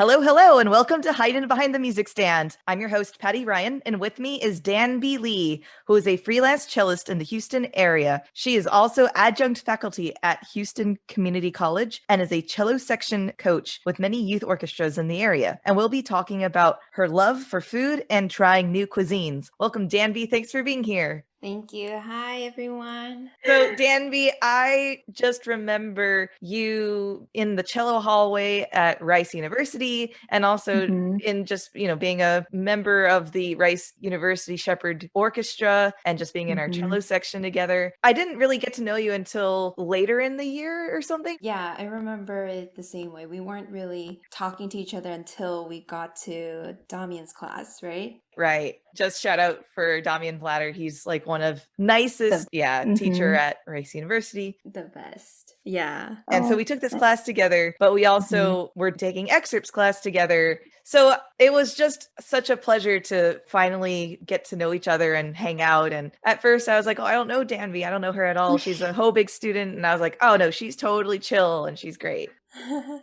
Hello, hello, and welcome to Haydn Behind the Music Stand. I'm your host, Patty Ryan, and with me is Danbe Lee, who is a freelance cellist in the Houston area. She is also adjunct faculty at Houston Community College and is a cello section coach with many youth orchestras in the area. And we'll be talking about her love for food and trying new cuisines. Welcome, Danbe. Thanks for being here. Thank you. Hi, everyone. So, Danbe, I just remember you in the cello hallway at Rice University and also in just, being a member of the Rice University Shepherd Orchestra and just being in our cello section together. I didn't really get to know you until later in the year or something. Yeah, I remember it the same way. We weren't really talking to each other until we got to Damian's class, right? Right. Just shout out for Damian Blatter. He's like one of nicest, teacher at Rice University. The best. Yeah. And so we took this class together, but we also were taking excerpts class together. So it was just such a pleasure to finally get to know each other and hang out. And at first I was like, oh, I don't know Danbe. I don't know her at all. She's a Hobig student. And I was like, oh no, she's totally chill and she's great.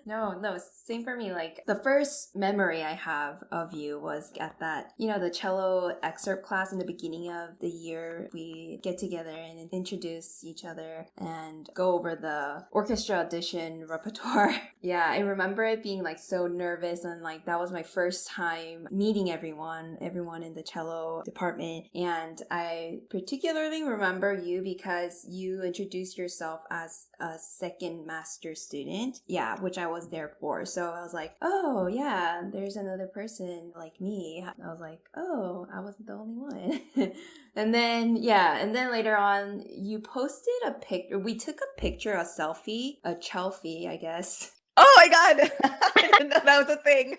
No, same for me. Like the first memory I have of you was at that, the cello excerpt class in the beginning of the year. We get together and introduce each other and go over the orchestra audition repertoire. Yeah, I remember it being like so nervous, and like that was my first time meeting everyone in the cello department. And I particularly remember you because you introduced yourself as a second master student. Yeah, which I was there for. So I was like, oh yeah, there's another person like me. I was like, oh, I wasn't the only one. and then later on, you posted a picture. We took a picture, a selfie, a chelfie, I guess. Oh my God. I didn't know that was a thing.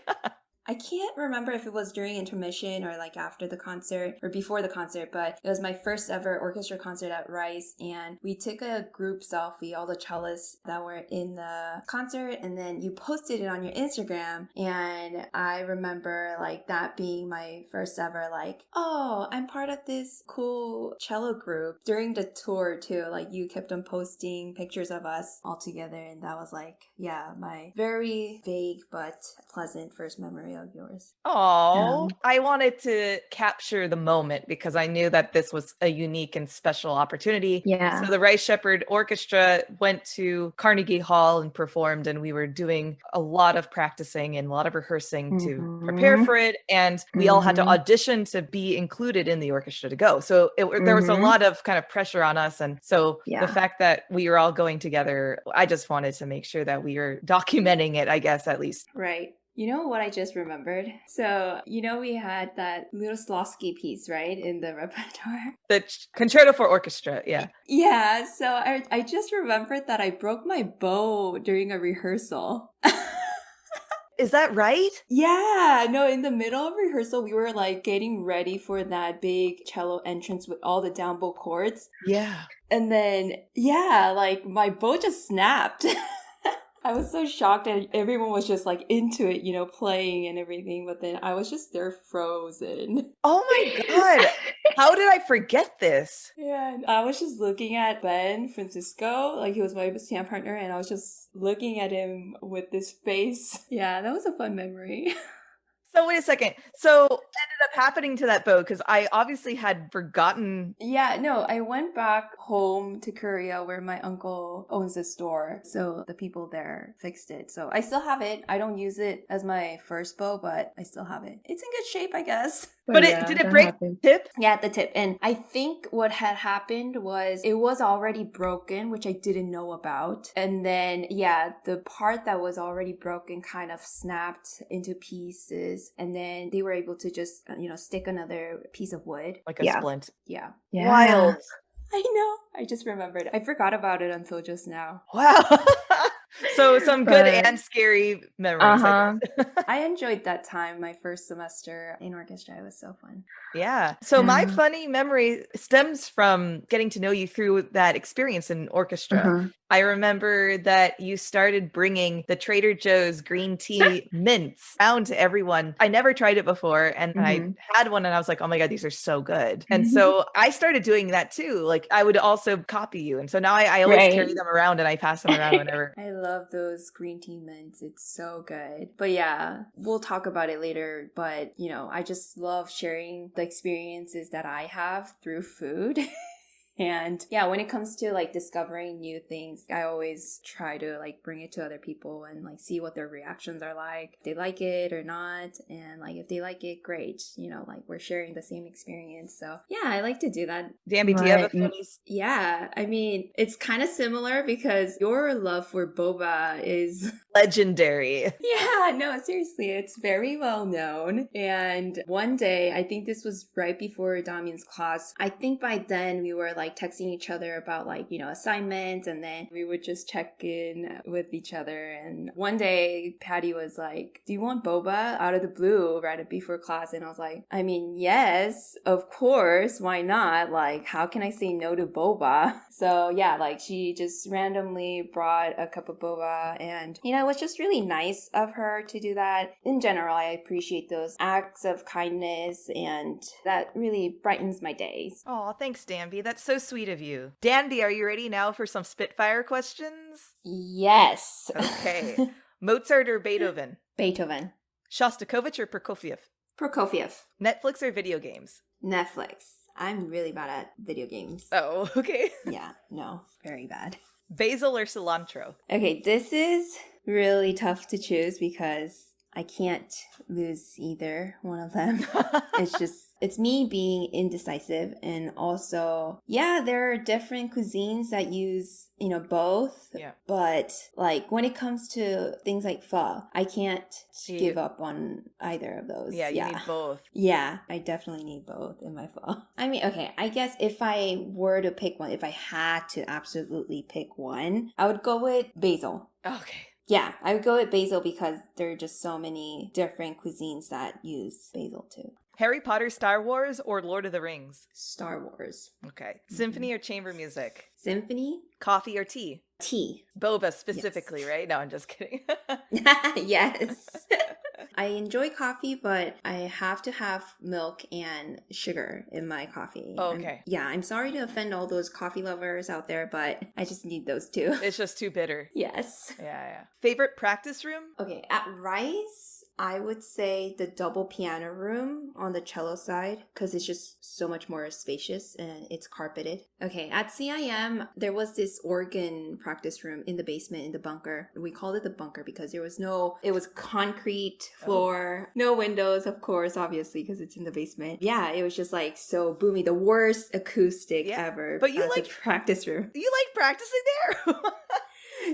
I can't remember if it was during intermission or like after the concert or before the concert, but it was my first ever orchestra concert at Rice, and we took a group selfie, all the cellists that were in the concert, and then you posted it on your Instagram, and I remember like that being my first ever like, oh, I'm part of this cool cello group. During the tour too, like you kept on posting pictures of us all together, and that was like, yeah, my very vague but pleasant first memory of yours. Oh, I wanted to capture the moment because I knew that this was a unique and special opportunity. Yeah. So the Rice Shepherd Orchestra went to Carnegie Hall and performed, and we were doing a lot of practicing and a lot of rehearsing to prepare for it. And we all had to audition to be included in the orchestra to go. So there was a lot of kind of pressure on us. And so the fact that we were all going together, I just wanted to make sure that we were documenting it, I guess, at least. Right. You know what I just remembered? So, we had that little Slosky piece, right, in the repertoire? The Concerto for Orchestra, yeah. Yeah, so I just remembered that I broke my bow during a rehearsal. Is that right? Yeah, no, in the middle of rehearsal, we were like getting ready for that big cello entrance with all the down bow chords. Yeah. And then, like my bow just snapped. I was so shocked, and everyone was just like into it, playing and everything. But then I was just there frozen. Oh my God. How did I forget this? Yeah, I was just looking at Ben Francisco, like he was my jam partner, and I was just looking at him with this face. Yeah, that was a fun memory. So wait a second. So what ended up happening to that bow? Because I obviously had forgotten. Yeah, no, I went back home to Korea where my uncle owns a store. So the people there fixed it. So I still have it. I don't use it as my first bow, but I still have it. It's in good shape, I guess. But did it break the tip? Yeah, the tip. And I think what had happened was it was already broken, which I didn't know about. And then, the part that was already broken kind of snapped into pieces. And then they were able to just, stick another piece of wood. Like a splint. Yeah. Wild. I know. I just remembered. I forgot about it until just now. Wow. So some good and scary memories. I enjoyed that time, my first semester in orchestra. It was so fun. Yeah. So my funny memory stems from getting to know you through that experience in orchestra. I remember that you started bringing the Trader Joe's green tea mints out to everyone. I never tried it before, and I had one and I was like, oh my God, these are so good. And so I started doing that too. Like I would also copy you. And so now I always carry them around and I pass them around whenever. I love love those green tea mints. It's so good. But yeah, we'll talk about it later. But, I just love sharing the experiences that I have through food. And yeah, when it comes to like discovering new things, I always try to like bring it to other people and like see what their reactions are like, if they like it or not. And like if they like it, great. Like we're sharing the same experience. So yeah, I like to do that. Danby, do you have a funny... Yeah, I mean, it's kind of similar because your love for boba is legendary. Yeah, no, seriously, it's very well known. And one day, I think this was right before Damian's class, I think by then we were like texting each other about like, assignments, and then we would just check in with each other. And one day, Patty was like, do you want boba? Out of the blue, right before class. And I was like, I mean, yes, of course, why not? Like, how can I say no to boba? So yeah, like she just randomly brought a cup of boba, and it was just really nice of her to do that. In general, I appreciate those acts of kindness, and that really brightens my days. Oh, thanks, Danby. That's so sweet of you. Danby, are you ready now for some Spitfire questions? Yes. Okay. Mozart or Beethoven? Beethoven. Shostakovich or Prokofiev? Prokofiev. Netflix or video games? Netflix. I'm really bad at video games. Oh, okay. Yeah, no, very bad. Basil or cilantro? Okay, this is really tough to choose because I can't lose either one of them. It's me being indecisive. And also, yeah, there are different cuisines that use, both. Yeah. But like when it comes to things like pho, I can't give up on either of those. Yeah, you need both. Yeah, I definitely need both in my pho. I mean, okay, I guess if I were to pick one, if I had to absolutely pick one, I would go with basil. Okay. Yeah, I would go with basil because there are just so many different cuisines that use basil too. Harry Potter, Star Wars, or Lord of the Rings? Star Wars. Okay. Symphony or chamber music? Symphony. Coffee or tea? Tea. Boba specifically, yes. Right? No, I'm just kidding. Yes. I enjoy coffee, but I have to have milk and sugar in my coffee. Oh, okay. I'm sorry to offend all those coffee lovers out there, but I just need those two. It's just too bitter. Yes. Yeah. Favorite practice room? Okay, at Rice, I would say the double piano room on the cello side because it's just so much more spacious and it's carpeted. Okay, at CIM, there was this organ practice room in the basement in the bunker. We called it the bunker because it was concrete floor, no windows, of course, obviously, because it's in the basement. Yeah, it was just like so boomy, the worst acoustic ever. But you like practice room. You like practicing there?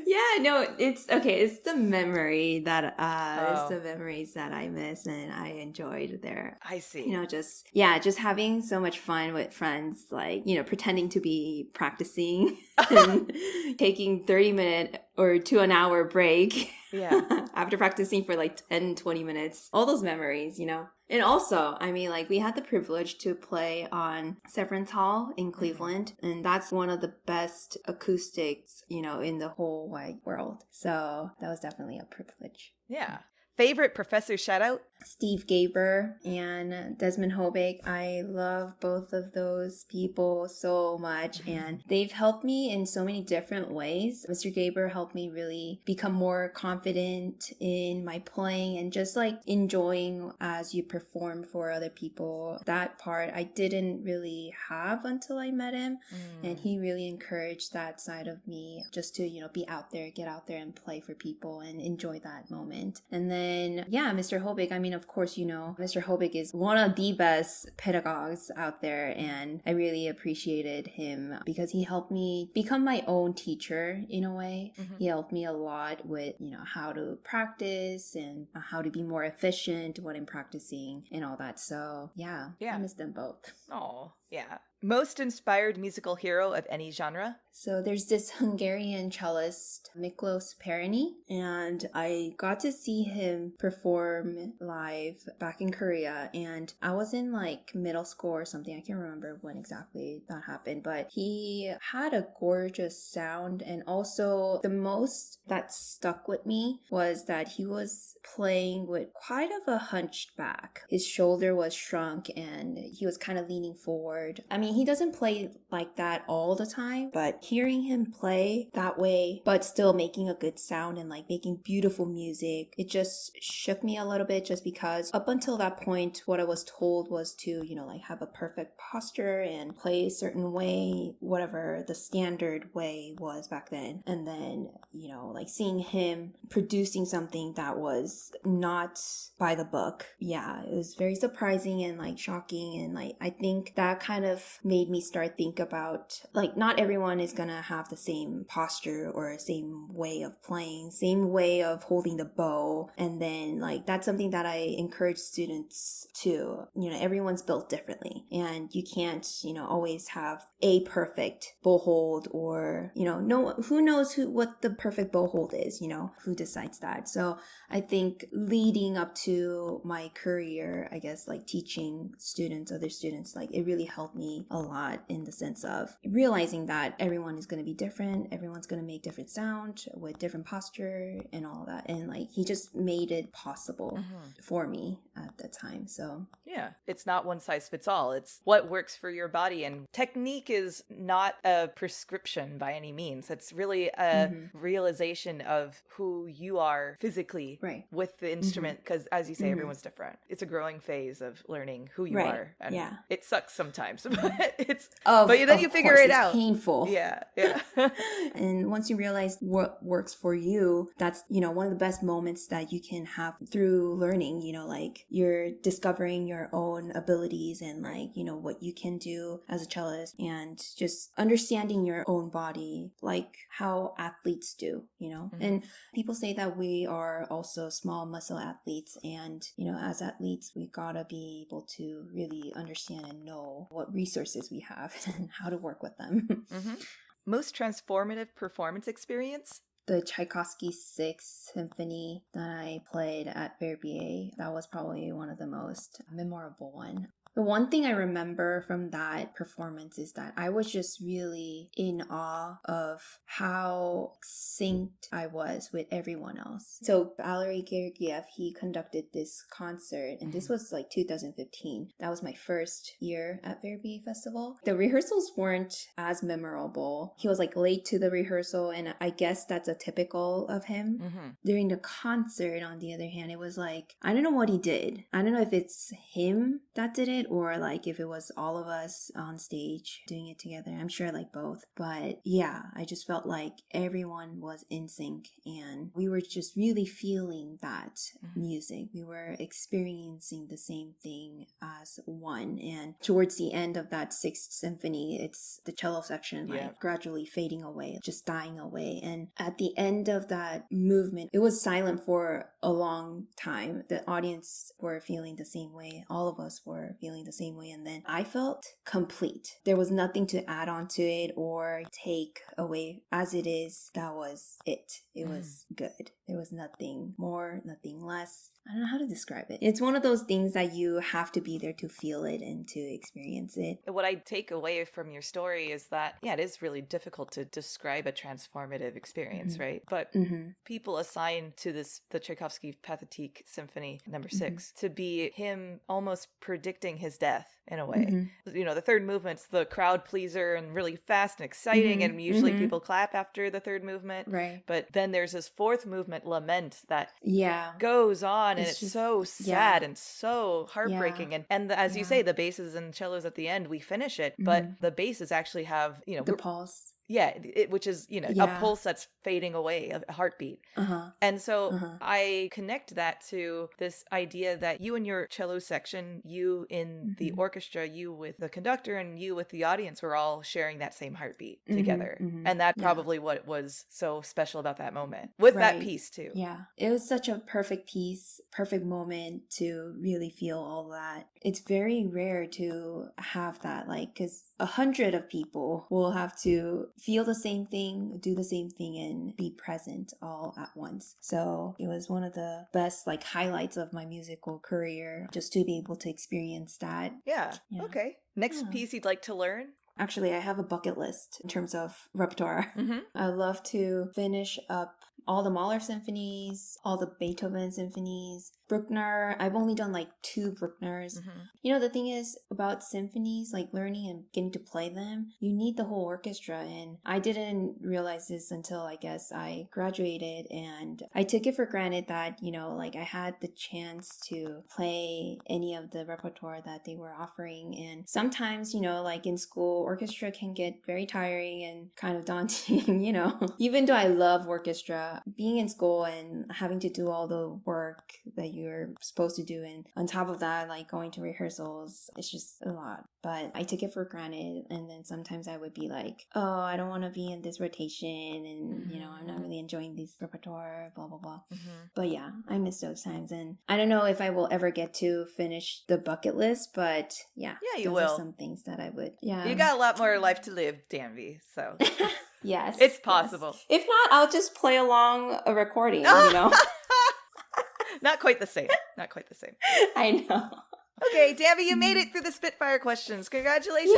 Yeah, no, it's okay. It's the memory that it's the memories that I miss and I enjoyed there. I see. Just having so much fun with friends, like, pretending to be practicing and taking 30-minute or to an hour break. Yeah. After practicing for like 10, 20 minutes. All those memories, And also, I mean, like, we had the privilege to play on Severance Hall in Cleveland, and that's one of the best acoustics, in the whole wide world. So that was definitely a privilege. Yeah. Favorite professor shout out? Steve Gaber and Desmond Hobeck. I love both of those people so much, and they've helped me in so many different ways. Mr. Gaber helped me really become more confident in my playing and just like enjoying as you perform for other people. That part I didn't really have until I met him, and he really encouraged that side of me just to, be out there, get out there and play for people and enjoy that moment. And then, yeah, Mr. Hobeck, I mean, of course, Mr. Hobeck is one of the best pedagogues out there, and I really appreciated him because he helped me become my own teacher in a way. He helped me a lot with, how to practice and how to be more efficient when I'm practicing and all that. So, yeah. I miss them both. Oh, yeah. Most inspired musical hero of any genre? So there's this Hungarian cellist, Miklos Perényi, and I got to see him perform live back in Korea, and I was in like middle school or something. I can't remember when exactly that happened, but he had a gorgeous sound, and also the most that stuck with me was that he was playing with quite of a hunched back. His shoulder was shrunk and he was kind of leaning forward. I mean, mean, he doesn't play like that all the time, but hearing him play that way, but still making a good sound and like making beautiful music, it just shook me a little bit, just because up until that point, what I was told was to, like have a perfect posture and play a certain way, whatever the standard way was back then. And then, like seeing him producing something that was not by the book. Yeah, it was very surprising and like shocking. And like, I think that kind of made me start think about like, not everyone is gonna have the same posture or same way of playing, same way of holding the bow. And then like, that's something that I encourage students to, everyone's built differently, and you can't, always have a perfect bow hold, or, no, who knows what the perfect bow hold is, who decides that. So I think leading up to my career, I guess like teaching students, other students, like it really helped me a lot in the sense of realizing that everyone is going to be different. Everyone's going to make different sound with different posture and all that. And like, he just made it possible for me at the time. So yeah, it's not one size fits all. It's what works for your body. And technique is not a prescription by any means. It's really a realization of who you are physically with the instrument. Because as you say, everyone's different. It's a growing phase of learning who you are. And it sucks sometimes, but but then you figure it out. It's painful. Yeah. And once you realize what works for you, that's, one of the best moments that you can have through learning, like you're discovering your own abilities and like, what you can do as a cellist, and just understanding your own body, like how athletes do, and people say that we are also small muscle athletes, and, as athletes, we gotta be able to really understand and know what resources we have and how to work with them. Most transformative performance experience? The Tchaikovsky Six Symphony that I played at Verbier, that was probably one of the most memorable one. The one thing I remember from that performance is that I was just really in awe of how synced I was with everyone else. So Valery Gergiev, he conducted this concert, and this was like 2015. That was my first year at Verbier Festival. The rehearsals weren't as memorable. He was like late to the rehearsal, and I guess that's a typical of him. During the concert, on the other hand, it was like, I don't know what he did. I don't know if it's him that did it, or like if it was all of us on stage doing it together. I'm sure like both. But yeah, I just felt like everyone was in sync, and we were just really feeling that music. We were experiencing the same thing as one. And towards the end of that Sixth Symphony, it's the cello section like gradually fading away, just dying away. And at the end of that movement, it was silent for a long time. The audience were feeling the same way. All of us were feeling the same way. And then I felt complete. There was nothing to add on to it or take away. As it is, that was it. It was good. There was nothing more, nothing less. I don't know how to describe it. It's one of those things that you have to be there to feel it and to experience it. What I take away from your story is that, it is really difficult to describe a transformative experience, right? But people assign to the Tchaikovsky Pathétique Symphony number 6 to be him almost predicting his death in a way. The third movement's the crowd pleaser and really fast and exciting, and usually people clap after the third movement. Right. But then there's this fourth movement, Lament, that goes on, and it's just so sad and so heartbreaking. And as you say, the basses and cellos at the end, we finish it, but the basses actually have, the pulse. Yeah, which is, a pulse that's fading away, a heartbeat. And so I connect that to this idea that you and your cello section, you in the orchestra, you with the conductor, and you with the audience were all sharing that same heartbeat together. And that's probably what was so special about that moment with that piece too. Yeah, it was such a perfect piece, perfect moment to really feel all that. It's very rare to have that, like, because 100 of people will have to feel the same thing, do the same thing, and be present all at once. So it was one of the best like highlights of my musical career, just to be able to experience that. Yeah. Okay. Next piece you'd like to learn? Actually, I have a bucket list in terms of repertoire. I love to finish up all the Mahler symphonies, all the Beethoven symphonies, Bruckner. I've only done like 2 Bruckners. You know, the thing is about symphonies, like learning and getting to play them, you need the whole orchestra. And I didn't realize this until I guess I graduated, and I took it for granted that, you know, like I had the chance to play any of the repertoire that they were offering. And sometimes, you know, like in school, orchestra can get very tiring and kind of daunting, you know. Even though I love orchestra, being in school and having to do all the work that you're supposed to do, and on top of that, like going to rehearsals, it's just a lot. But I took it for granted, and then sometimes I would be like, oh, I don't want to be in this rotation, and you know, I'm not really enjoying this repertoire, blah blah blah. But yeah, I miss those times, and I don't know if I will ever get to finish the bucket list, but yeah, you those will. are some things that I would. Yeah, you got a lot more life to live, Danbe. So yes, it's possible. Yes. If not, I'll just play along a recording. You know. Not quite the same. Not quite the same. I know. Okay, Danbe, you made it through the Spitfire questions. Congratulations!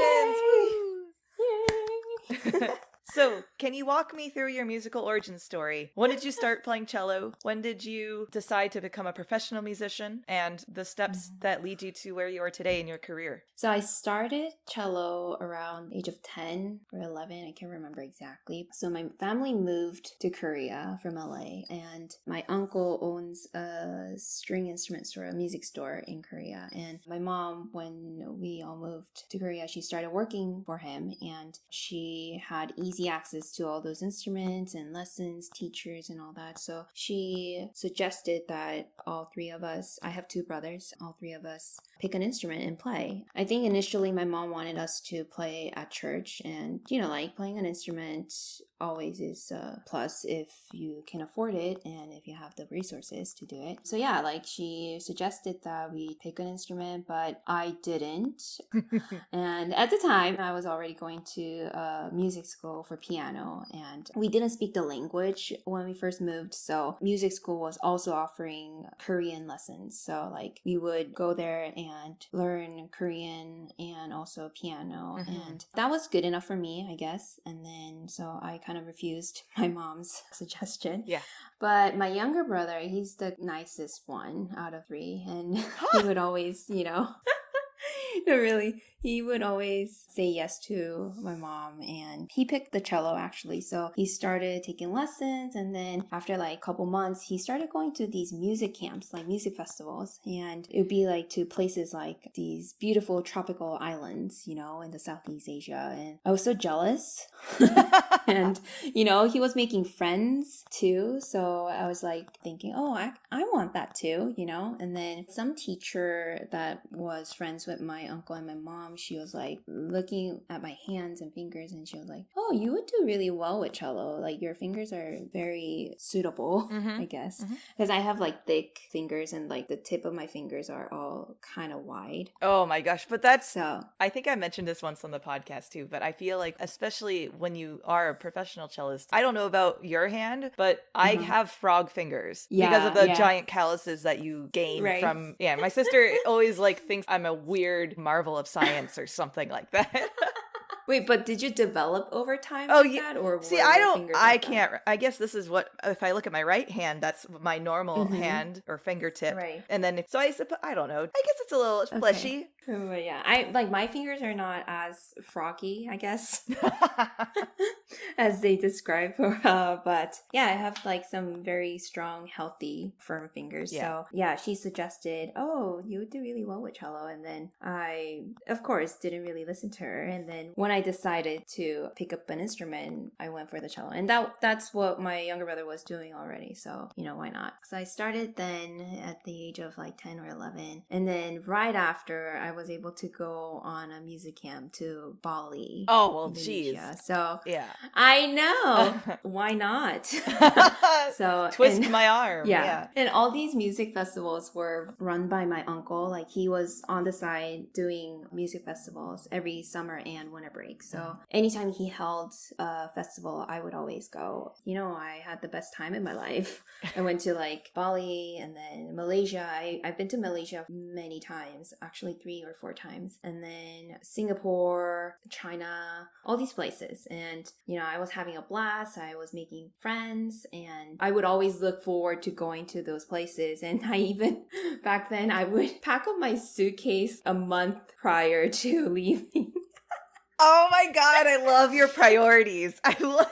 Yay! So, can you walk me through your musical origin story? When did you start playing cello? When did you decide to become a professional musician? And the steps that lead you to where you are today in your career? So I started cello around the age of 10 or 11. I can't remember exactly. So my family moved to Korea from LA, and my uncle owns a string instrument store, a music store in Korea. And my mom, when we all moved to Korea, she started working for him, and she had easy access to all those instruments and lessons, teachers, and all that. So she suggested that all 3 of us, I have 2 brothers, all 3 of us pick an instrument and play. I think initially my mom wanted us to play at church, and you know, like playing an instrument always is a plus if you can afford it and if you have the resources to do it. So yeah, like she suggested that we pick an instrument, but I didn't. And at the time, I was already going to music school for piano, and we didn't speak the language when we first moved. So music school was also offering Korean lessons. So like we would go there and learn Korean and also piano. And that was good enough for me, I guess. And then so I kind of refused my mom's suggestion. Yeah. But my younger brother, he's the nicest one out of 3. And he would always, you know... No, really. He would always say yes to my mom, and he picked the cello actually. So he started taking lessons, and then after like a couple months, he started going to these music camps, like music festivals, and it would be like to places like these beautiful tropical islands, you know, in the Southeast Asia. And I was so jealous. And, you know, he was making friends too. So I was like thinking, oh, I want that too, you know. And then some teacher that was friends with my uncle and my mom, she was like looking at my hands and fingers, and she was like, oh, you would do really well with cello. Like your fingers are very suitable, I guess. Because I have like thick fingers, and like the tip of my fingers are all kind of wide. Oh my gosh. But that's, so I think I mentioned this once on the podcast too, but I feel like, especially when you are a professional cellist, I don't know about your hand, but I have frog fingers because of the giant calluses that you gain from, my sister always like thinks I'm a weird marvel of science or something like that. Wait, but did you develop over time that? Or see, I can't, I guess this is what, if I look at my right hand, that's my normal hand or fingertip. Right. And then, so I suppose, I don't know, I guess it's a little fleshy. Yeah, I like my fingers are not as froggy, I guess, as they describe. But yeah, I have like some very strong, healthy, firm fingers. Yeah. So yeah, she suggested, oh, you would do really well with cello. And then I, of course, didn't really listen to her. And then when I decided to pick up an instrument, I went for the cello. And that's what my younger brother was doing already. So, you know, why not? So I started then at the age of like 10 or 11. And then right after, I was able to go on a music camp to Bali. Oh, well, geez. So, yeah. I know. Why not? So twist my arm. Yeah. And all these music festivals were run by my uncle. Like he was on the side doing music festivals every summer and winter break. So anytime he held a festival, I would always go. You know, I had the best time in my life. I went to like Bali and then Malaysia. I've been to Malaysia many times, actually 3 3 or 4 times. And then Singapore, China, all these places. And, I was having a blast. I was making friends, and I would always look forward to going to those places. And I even, back then, I would pack up my suitcase a month prior to leaving. Oh my God, I love your priorities. I love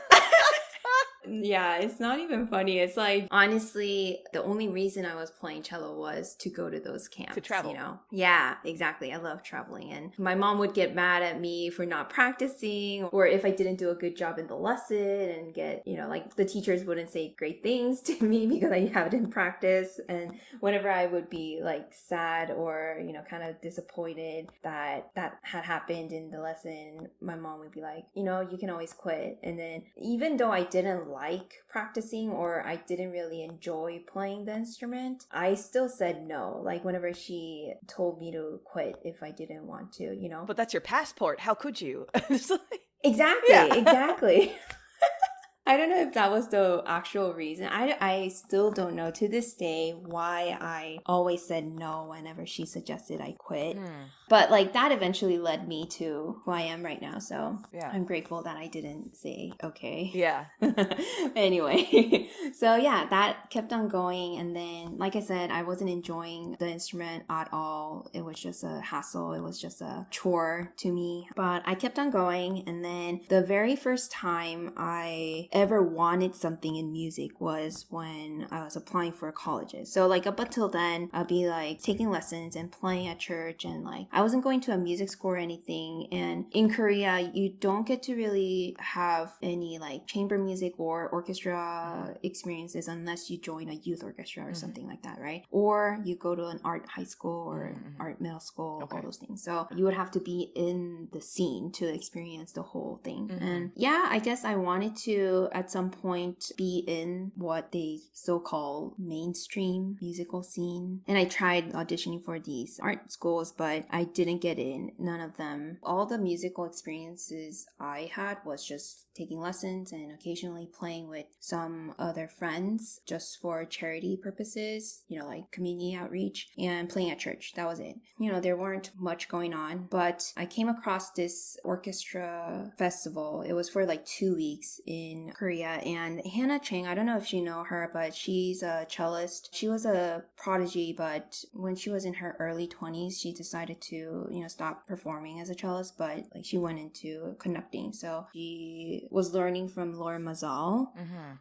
Yeah, it's not even funny. It's like, honestly, the only reason I was playing cello was to go to those camps. To travel. Yeah, exactly. I love traveling. And my mom would get mad at me for not practicing, or if I didn't do a good job in the lesson and get, like the teachers wouldn't say great things to me because I hadn't practiced. And whenever I would be like sad or, kind of disappointed that had happened in the lesson, my mom would be like, you can always quit. And then even though I didn't like practicing or I didn't really enjoy playing the instrument, I still said no. Like whenever she told me to quit if I didn't want to, But that's your passport. How could you? Exactly. I don't know if that was the actual reason. I still don't know to this day why I always said no whenever she suggested I quit. But like that eventually led me to who I am right now. So I'm grateful that I didn't say okay. Yeah. Anyway, so yeah, that kept on going. And then, like I said, I wasn't enjoying the instrument at all. It was just a hassle. It was just a chore to me. But I kept on going. And then the very first time I ever wanted something in music was when I was applying for colleges. So like up until then, I'd be like taking lessons and playing at church, and like I wasn't going to a music school or anything. And in Korea, you don't get to really have any like chamber music or orchestra experiences unless you join a youth orchestra or something like that, right? Or you go to an art high school or art middle school, all those things. So you would have to be in the scene to experience the whole thing. And yeah, I guess I wanted to at some point be in what they so-called mainstream musical scene. And I tried auditioning for these art schools, but I didn't get in. None of them. All the musical experiences I had was just taking lessons and occasionally playing with some other friends just for charity purposes, like community outreach, and playing at church. That was it. There weren't much going on, but I came across this orchestra festival. It was for like 2 weeks in Korea, and Hannah Chang, I don't know if you know her, but she's a cellist. She was a prodigy, but when she was in her early 20s, she decided to, stop performing as a cellist, but like she went into conducting. So she was learning from Laura Mazal,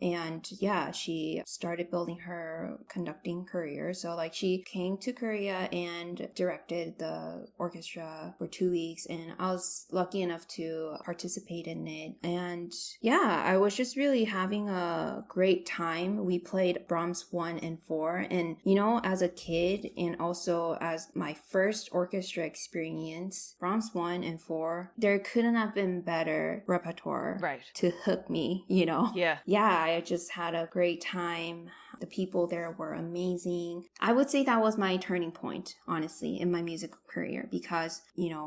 and yeah, she started building her conducting career. So like she came to Korea and directed the orchestra for 2 weeks, and I was lucky enough to participate in it. And yeah, I was just really having a great time. We played Brahms 1 and 4, and as a kid and also as my first orchestra experience, Brahms 1 and 4, there couldn't have been better repertoire to hook me, Yeah, I just had a great time. The people there were amazing. I would say that was my turning point, honestly, in my musical career, because,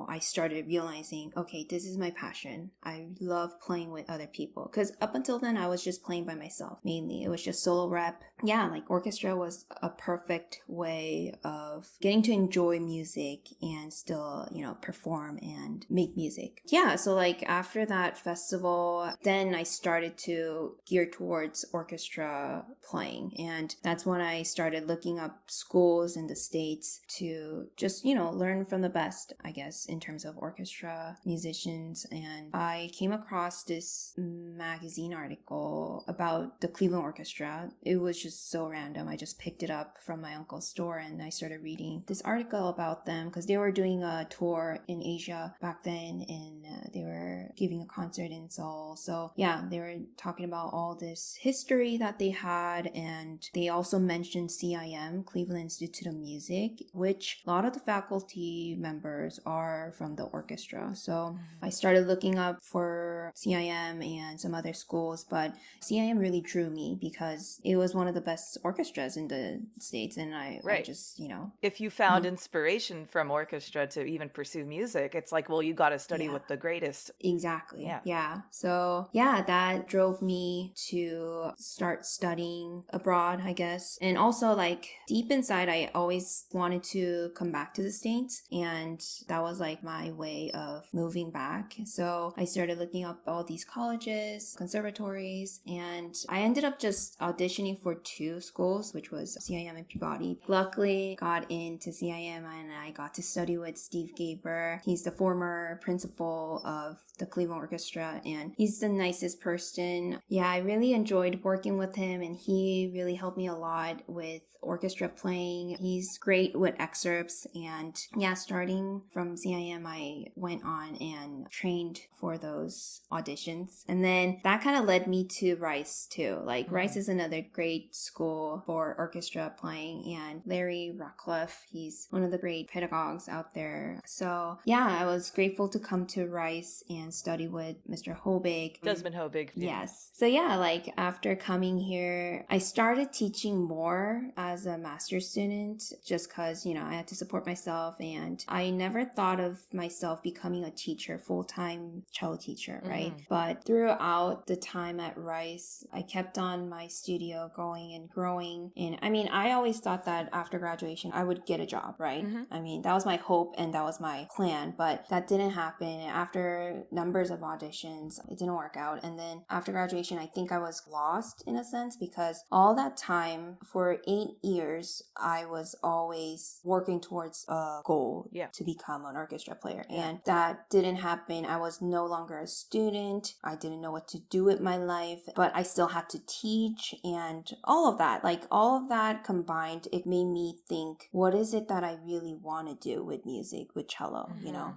I started realizing, okay, this is my passion. I love playing with other people, because up until then, I was just playing by myself, mainly. It was just solo rep. Yeah, like orchestra was a perfect way of getting to enjoy music and still, perform and make music. Yeah, so like after that festival, then I started to gear towards orchestra playing. And that's when I started looking up schools in the States to just, learn from the best, I guess, in terms of orchestra musicians. And I came across this magazine article about the Cleveland Orchestra. It was just so random. I just picked it up from my uncle's store and I started reading this article about them because they were doing a tour in Asia back then, and they were giving a concert in Seoul. So yeah, they were talking about all this history that they had, and they also mentioned CIM, Cleveland Institute of Music, which a lot of the faculty members are from the orchestra. So I started looking up for for CIM and some other schools, but CIM really drew me because it was one of the best orchestras in the States, and I just, If you found inspiration from orchestra to even pursue music, it's like, well, you got to study with the greatest. Exactly. Yeah. So, yeah, that drove me to start studying abroad, I guess. And also, like, deep inside, I always wanted to come back to the States, and that was like my way of moving back. So I started looking up all these colleges, conservatories, and I ended up just auditioning for 2 schools, which was CIM and Peabody. Luckily, got into CIM and I got to study with Steve Gaber. He's the former principal of the Cleveland Orchestra, and he's the nicest person. Yeah, I really enjoyed working with him, and he really helped me a lot with orchestra playing. He's great with excerpts, and yeah, starting from CIM, I went on and trained for those auditions, and then that kind of led me to Rice too. Like, Rice is another great school for orchestra playing, and Larry Rockcliffe, he's one of the great pedagogues out there. So yeah, I was grateful to come to Rice and study with Mr. Hobig. Desmond Hobig. Yes. So yeah, like, after coming here, I started teaching more as a master's student just because, I had to support myself, and I never thought of myself becoming a teacher, full-time cello teacher, right? But throughout the time at Rice, I kept on my studio going and growing. And I mean, I always thought that after graduation, I would get a job, right? I mean, that was my hope and that was my plan, but that didn't happen. After numbers of auditions, it didn't work out. And then after graduation, I think I was lost in a sense, because all that time, for 8 years, I was always working towards a goal to become an orchestra player. And that didn't happen. I was no longer a student. I didn't know what to do with my life, but I still had to teach, and all of that, like, all of that combined, it made me think, what is it that I really want to do with music, with cello,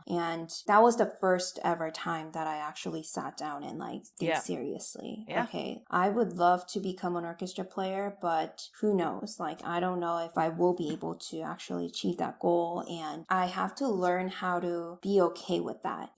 And that was the first ever time that I actually sat down and, like, think seriously. Okay, I would love to become an orchestra player, but who knows? Like, I don't know if I will be able to actually achieve that goal, and I have to learn how to be okay with that,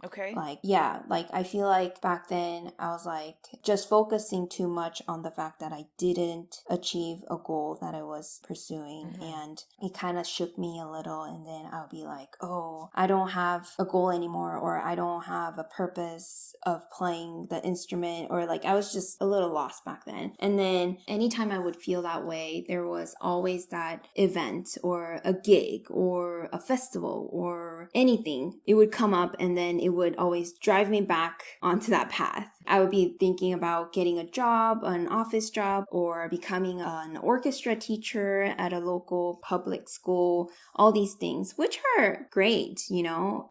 Okay. Like, like, I feel like back then I was like just focusing too much on the fact that I didn't achieve a goal that I was pursuing, and it kind of shook me a little. And then I'll be like, oh, I don't have a goal anymore, or I don't have a purpose of playing the instrument, or like, I was just a little lost back then. And then anytime I would feel that way, there was always that event or a gig or a festival or anything. It would come up, and then it would always drive me back onto that path. I would be thinking about getting a job, an office job, or becoming an orchestra teacher at a local public school, all these things, which are great,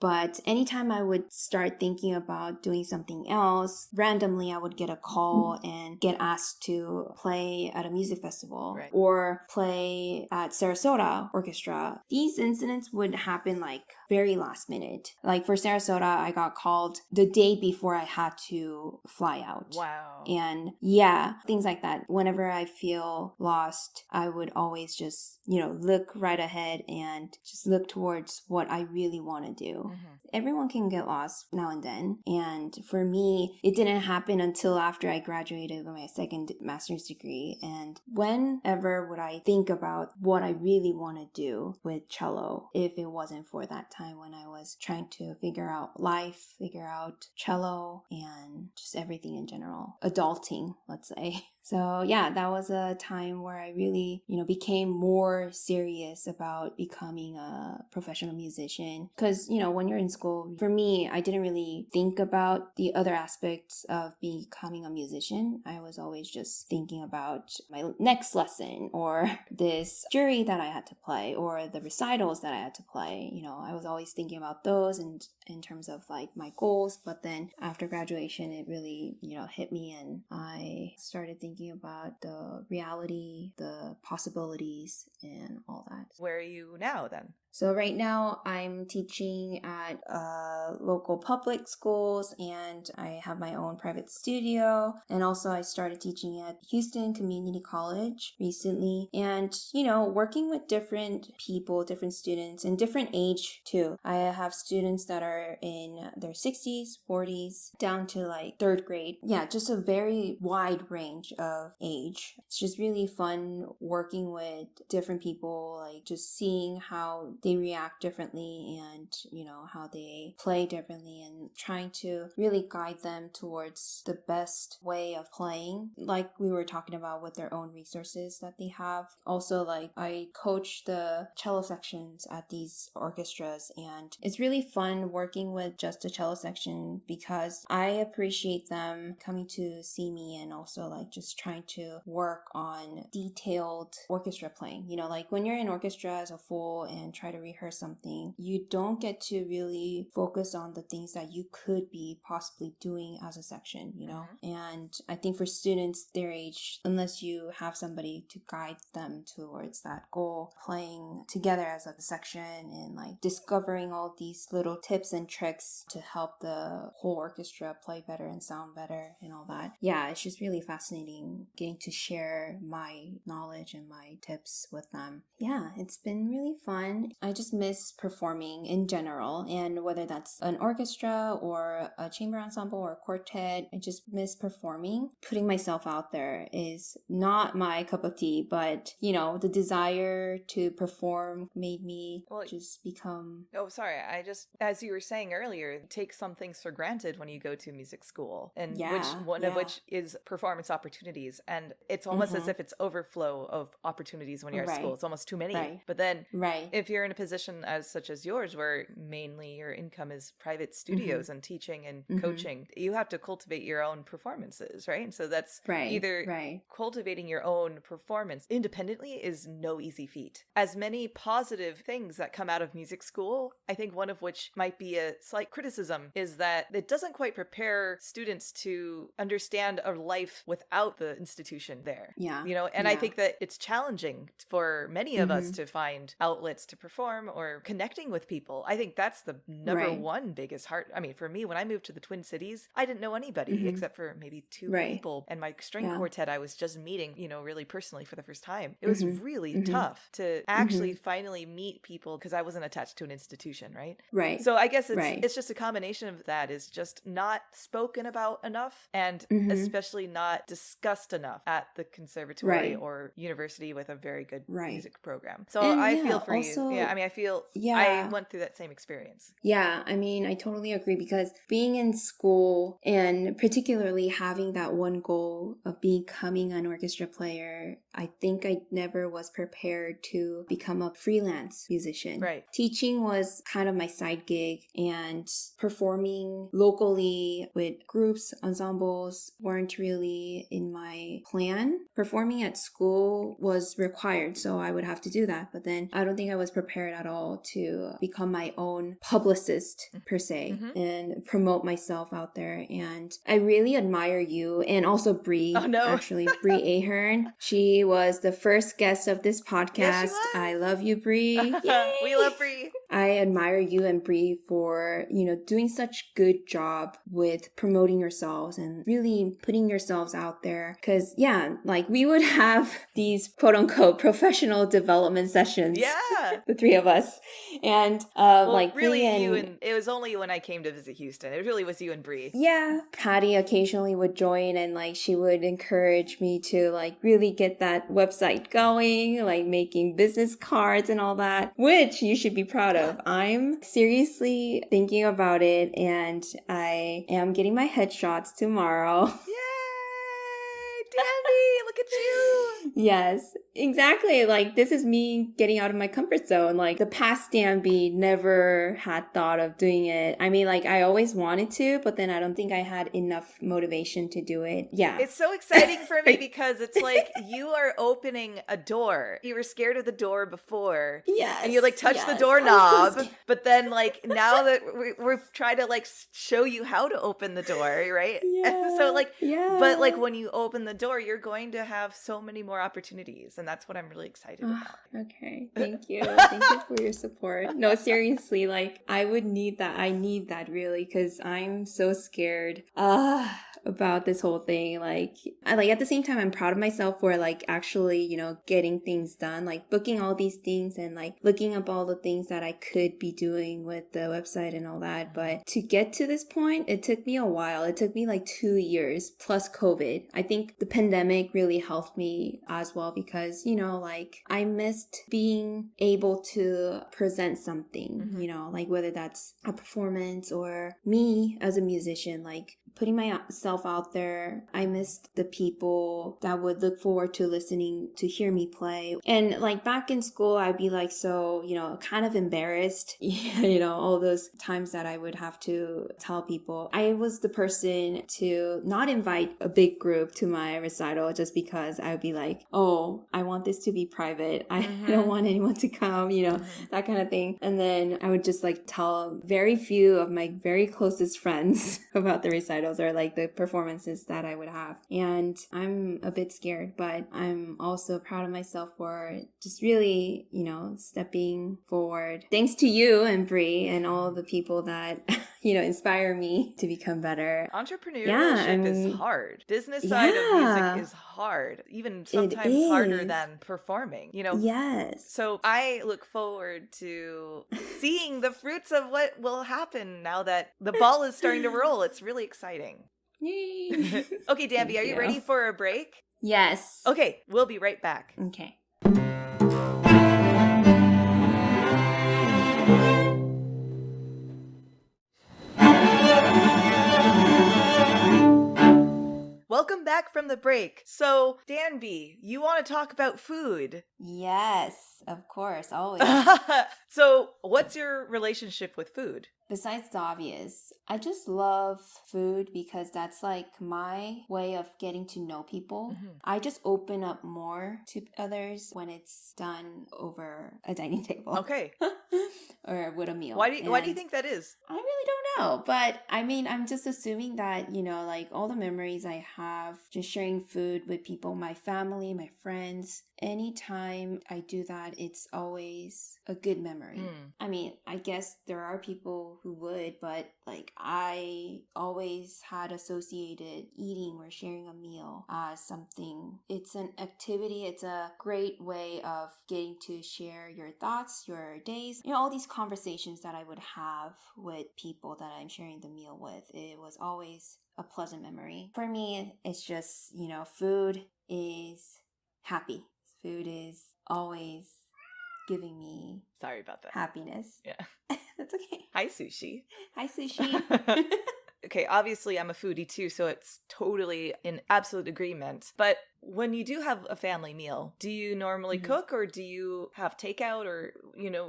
but anytime I would start thinking about doing something else, randomly I would get a call and get asked to play at a music festival or play at Sarasota Orchestra. These incidents would happen like very last minute. Like, for Sarasota, I got called the day before I had to fly out. Wow. And things like that. Whenever I feel lost, I would always just, look right ahead and just look towards what I really want to do. Everyone can get lost now and then. And for me, it didn't happen until after I graduated with my second master's degree. And whenever would I think about what I really want to do with cello if it wasn't for that time when I was trying to figure out life, figure out cello, and just everything in general. Adulting, let's say. So that was a time where I really, became more serious about becoming a professional musician. Because, when you're in school, for me, I didn't really think about the other aspects of becoming a musician. I was always just thinking about my next lesson, or this jury that I had to play, or the recitals that I had to play. I was always thinking about those and in terms of like my goals. But then after graduation, it really, hit me, and I started thinking about the reality, the possibilities, and all that. Where are you now then? So right now I'm teaching at local public schools, and I have my own private studio. And also I started teaching at Houston Community College recently. And, working with different people, different students, and different age too. I have students that are in their 60s, 40s, down to like third grade. Yeah, just a very wide range of age. It's just really fun working with different people, like just seeing how they react differently and, how they play differently, and trying to really guide them towards the best way of playing, like we were talking about with their own resources that they have. Also, like I coach the cello sections at these orchestras, and it's really fun working with just the cello section because I appreciate them coming to see me and also like just trying to work on detailed orchestra playing. Like when you're in orchestra as a full and try to rehearse something, you don't get to really focus on the things that you could be possibly doing as a section, And I think for students their age, unless you have somebody to guide them towards that goal, playing together as a section and like discovering all these little tips and tricks to help the whole orchestra play better and sound better and all that. Yeah, it's just really fascinating getting to share my knowledge and my tips with them. Yeah, it's been really fun. I just miss performing in general, and whether that's an orchestra or a chamber ensemble or a quartet, I just miss performing. Putting myself out there is not my cup of tea, but the desire to perform made me just become... Oh, sorry. I just, as you were saying earlier, take some things for granted when you go to music school, and one of which is performance opportunities. And it's almost as if it's overflow of opportunities when you're at school. It's almost too many. Right. But then if you're in a position such as yours, where mainly your income is private studios and teaching and coaching, you have to cultivate your own performances, right? And so that's either cultivating your own performance independently is no easy feat. As many positive things that come out of music school, I think one of which might be a slight criticism is that it doesn't quite prepare students to understand a life without the institution there. Yeah. And I think that it's challenging for many of us to find outlets to perform or connecting with people. I think that's the number one biggest for me, when I moved to the Twin Cities, I didn't know anybody except for maybe two people. And my string quartet I was just meeting, really personally for the first time. It was really tough to actually finally meet people because I wasn't attached to an institution, right? Right. So I guess it's just a combination of that, is just not spoken about enough, and especially not discussed enough at the conservatory or university with a very good music program. So I feel for you. Yeah, I went through that same experience. Yeah, I totally agree, because being in school and particularly having that one goal of becoming an orchestra player, I think I never was prepared to become a freelance musician. Right. Teaching was kind of my side gig, and performing locally with groups, ensembles weren't really in my plan. Performing at school was required, so I would have to do that. But then I don't think I was prepared at all to become my own publicist per se and promote myself out there. And I really admire you, and also Bree. Oh, no. Actually, Bree Ahern. She was the first guest of this podcast. Yes, I love you, Bree. We love Bree. I admire you and Bree for, doing such good job with promoting yourselves and really putting yourselves out there. Because, we would have these quote unquote professional development sessions. Yeah. The three of us. And, really you and it was only when I came to visit Houston. It really was you and Bree. Yeah. Patty occasionally would join, and she would encourage me to really get that website going, making business cards and all that, which you should be proud of. I'm seriously thinking about it, and I am getting my headshots tomorrow. Yay! Danby, look at you! Yes, exactly. This is me getting out of my comfort zone. The past Danby never had thought of doing it. I always wanted to, but then I don't think I had enough motivation to do it. Yeah. It's so exciting for me because it's you are opening a door. You were scared of the door before. Yes. And you touch the doorknob, but then now that we're trying to show you how to open the door, right? Yeah. And so yeah. But when you open the door, you're going to have so many more more opportunities. And that's what I'm really excited about. Okay. Thank you. Thank you for your support. No, seriously, like I would need that. I need that really because I'm so scared about this whole thing. Like at the same time, I'm proud of myself for like actually, getting things done, like booking all these things and like looking up all the things that I could be doing with the website and all that. But to get to this point, it took me a while. It took me like 2 years plus COVID. I think the pandemic really helped me as well because, like I missed being able to present something, like whether that's a performance or me as a musician, like putting myself out there. I missed the people that would look forward to listening to hear me play. And like back in school, I'd be like, so, kind of embarrassed, all those times that I would have to tell people. I was the person to not invite a big group to my recital just because I would be like, oh, I want this to be private. I don't want anyone to come, that kind of thing. And then I would just like tell very few of my very closest friends about the recital or like the performances that I would have. And I'm a bit scared, but I'm also proud of myself for just really, stepping forward. Thanks to you and Bree and all the people that, inspire me to become better. Entrepreneurship is hard. Business side of music is hard, even sometimes harder than performing, Yes. So I look forward to seeing the fruits of what will happen now that the ball is starting to roll. It's really exciting. Yay. Okay, Danbe, are you ready for a break? Yes. Okay, we'll be right back. Okay. Welcome back from the break. So, Danbe, you want to talk about food? Yes, of course, always. So, what's your relationship with food? Besides the obvious, I just love food because that's like my way of getting to know people. I just open up more to others when it's done over a dining table. Okay. Or with a meal. Why do you think that is? I really don't know. But I mean, I'm just assuming that, like all the memories I have just sharing food with people, my family, my friends, anytime I do that, it's always a good memory. I mean, I guess there are people who would, but like I always had associated eating or sharing a meal as something. It's an activity. It's a great way of getting to share your thoughts, your days, all these conversations that I would have with people that I'm sharing the meal with. It was always a pleasant memory. For me, it's just, food is happy. Food is always giving me sorry about that happiness. Yeah. That's okay. Hi, Sushi. Hi, Sushi. Okay, obviously I'm a foodie too, so it's totally in absolute agreement. But when you do have a family meal, do you normally cook or do you have takeout or,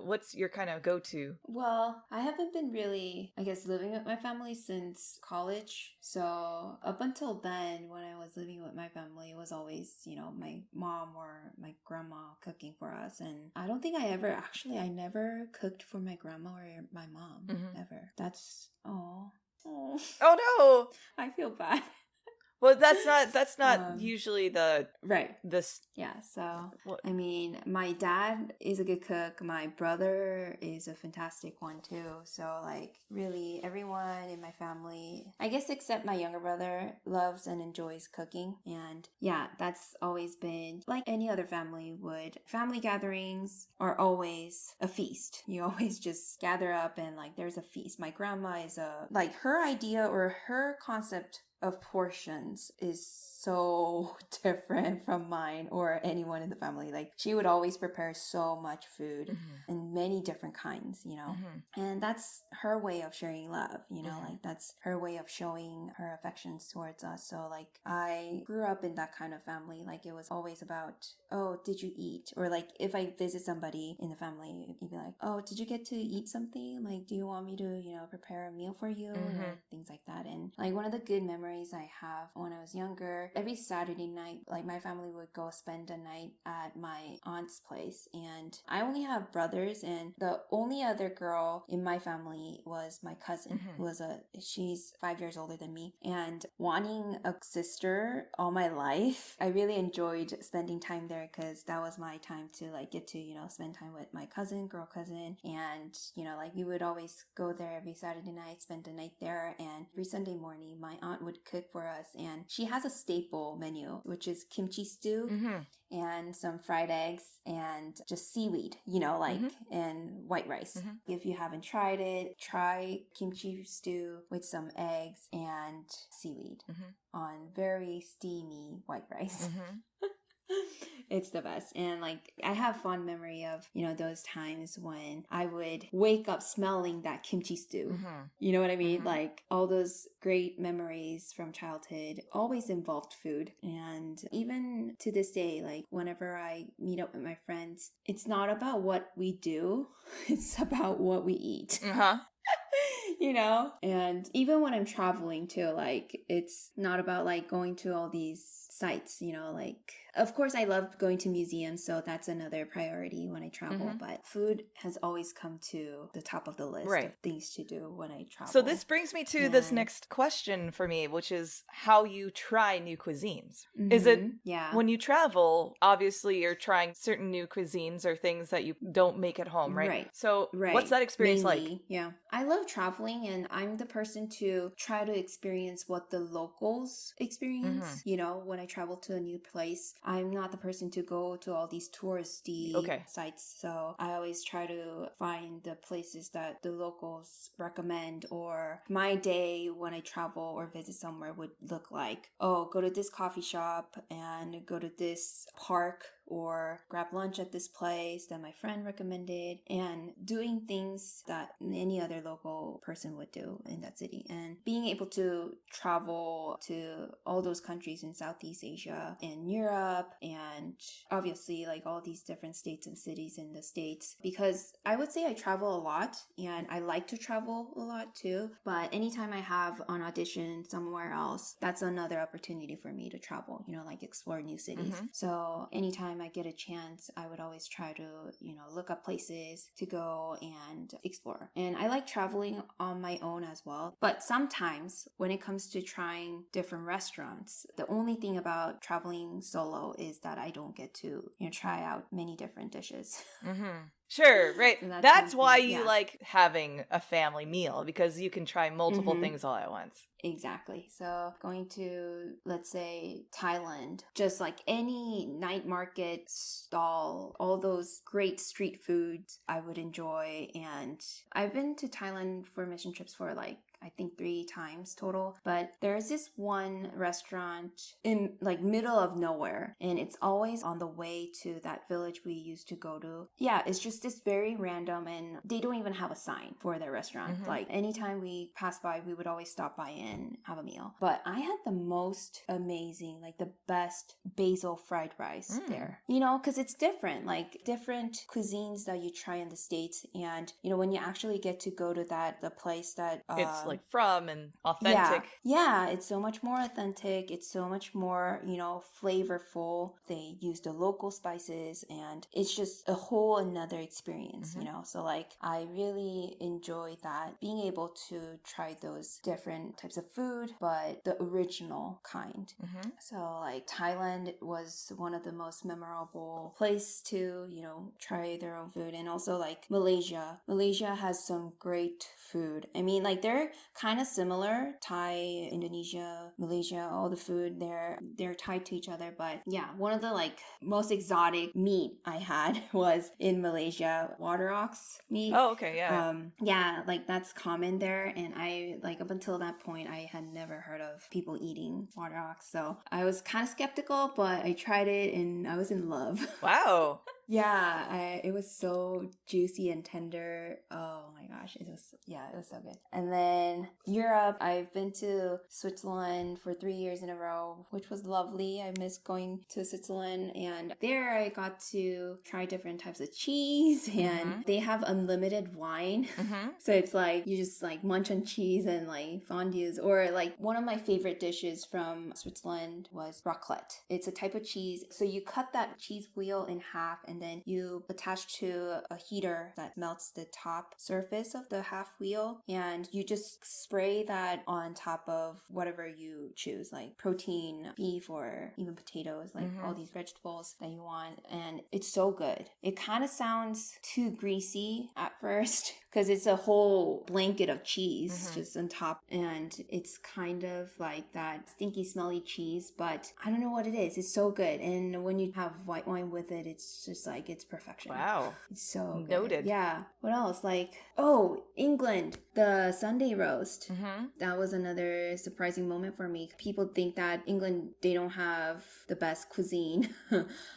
what's your kind of go-to? Well, I haven't been really, I guess, living with my family since college. So up until then, when I was living with my family, it was always, my mom or my grandma cooking for us. And I don't think I never cooked for my grandma or my mom, ever. That's, Oh no, I feel bad. Well, that's not usually the right. This Yeah. So I mean, my dad is a good cook. My brother is a fantastic one too. So like, really, everyone in my family, I guess except my younger brother, loves and enjoys cooking. And yeah, that's always been like any other family would. Family gatherings are always a feast. You always just gather up and like, there's a feast. My grandma is like her idea or her concept of portions is so different from mine or anyone in the family. Like, she would always prepare so much food and many different kinds, and that's her way of sharing love, like that's her way of showing her affections towards us. So like, I grew up in that kind of family. Like, it was always about, oh, did you eat? Or like, if I visit somebody in the family, you'd be like, oh, did you get to eat something? Like, do you want me to, prepare a meal for you? Or things like that. And Like one of the good memories I have when I was younger, every Saturday night, like my family would go spend a night at my aunt's place. And I only have brothers, and the only other girl in my family was my cousin, who was she's 5 years older than me. And wanting a sister all my life, I really enjoyed spending time there because that was my time to like get to, spend time with my cousin, girl cousin. And, like we would always go there every Saturday night, spend the night there. And every Sunday morning, my aunt would cook for us. And she has a staple menu, which is kimchi stew and some fried eggs and just seaweed, and white rice. If you haven't tried it, try kimchi stew with some eggs and seaweed on very steamy white rice. It's the best. And like I have fond memory of, those times when I would wake up smelling that kimchi stew. You know what I mean? Like all those great memories from childhood always involved food. And even to this day, like whenever I meet up with my friends, it's not about what we do, it's about what we eat. And even when I'm traveling too, like it's not about like going to all these sites, like of course I love going to museums, so that's another priority when I travel, but food has always come to the top of the list of things to do when I travel. So this brings me to this next question for me, which is how you try new cuisines. Is it when you travel, obviously you're trying certain new cuisines or things that you don't make at home, right? So what's that experience like? Yeah. I love traveling, and I'm the person to try to experience what the locals experience. When I travel to a new place, I'm not the person to go to all these touristy sites. So I always try to find the places that the locals recommend, or my day when I travel or visit somewhere would look like, oh, go to this coffee shop and go to this park, or grab lunch at this place that my friend recommended, and doing things that any other local person would do in that city. And being able to travel to all those countries in Southeast Asia and Europe, and obviously like all these different states and cities in the States, because I would say I travel a lot and I like to travel a lot too, but anytime I have an audition somewhere else, that's another opportunity for me to travel, like explore new cities. So anytime I get a chance, I would always try to, look up places to go and explore. And I like traveling on my own as well. But sometimes when it comes to trying different restaurants, the only thing about traveling solo is that I don't get to, try out many different dishes. Sure, right. So that's why you like having a family meal, because you can try multiple things all at once. Exactly. So going to, let's say, Thailand, just like any night market stall, all those great street foods I would enjoy. And I've been to Thailand for mission trips for like, I think 3 times total. But there's this one restaurant in like middle of nowhere, and it's always on the way to that village we used to go to. Yeah, it's just this very random, and they don't even have a sign for their restaurant. Like anytime we pass by, we would always stop by and have a meal. But I had the most amazing, like the best basil fried rice there. Because it's different, like different cuisines that you try in the States. And, when you actually get to go to the place that it's like from and authentic. Yeah, it's so much more authentic. It's so much more, flavorful. They use the local spices, and it's just a whole another experience, So like I really enjoy that, being able to try those different types of food, but the original kind. So like Thailand was one of the most memorable place to, try their own food. And also like Malaysia. Malaysia has some great food. I mean, like they're kind of similar. Thai, Indonesia, Malaysia, all the food they're tied to each other. But yeah, one of the like most exotic meat I had was in Malaysia, water ox meat. Oh, okay, yeah. Yeah, like that's common there. And I like up until that point, I had never heard of people eating water ox. So I was kind of skeptical, but I tried it and I was in love. Wow. Yeah, it was so juicy and tender. Oh my gosh, it was so good. And then then Europe, I've been to Switzerland for 3 years in a row, which was lovely. I miss going to Switzerland. And there I got to try different types of cheese, and they have unlimited wine. So it's like you just like munch on cheese and like fondues. Or like one of my favorite dishes from Switzerland was raclette. It's a type of cheese. So you cut that cheese wheel in half and then you attach to a heater that melts the top surface of the half wheel, and you just spray that on top of whatever you choose, like protein, beef, or even potatoes, like all these vegetables that you want. And it's so good. It kind of sounds too greasy at first because it's a whole blanket of cheese just on top, and it's kind of like that stinky smelly cheese, but I don't know what it is. It's so good. And when you have white wine with it, it's just like it's perfection. Wow. It's so good. Noted. Yeah. What else? Like, oh, England, the Sunday roast. That was another surprising moment for me. People think that England, they don't have the best cuisine.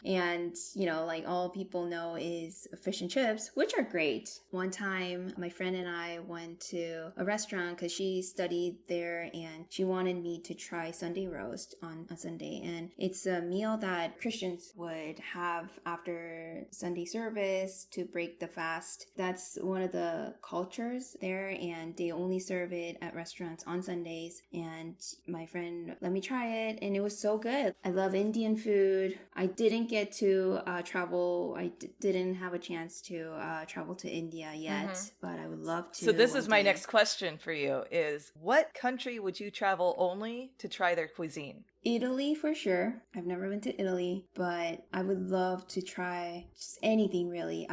And, you know, like all people know is fish and chips, which are great. One time, my friend and I went to a restaurant because she studied there and she wanted me to try Sunday roast on a Sunday. And it's a meal that Christians would have after Sunday service to break the fast. That's one of the cultures there, and they only serve it at restaurants on Sundays. And my friend let me try it, and it was so good. I love Indian food. I didn't get to travel. I didn't have a chance to travel to India yet, but I would love to. So this is my next question for you is, what country would you travel only to try their cuisine? Italy for sure. I've never been to Italy, but I would love to try just anything really.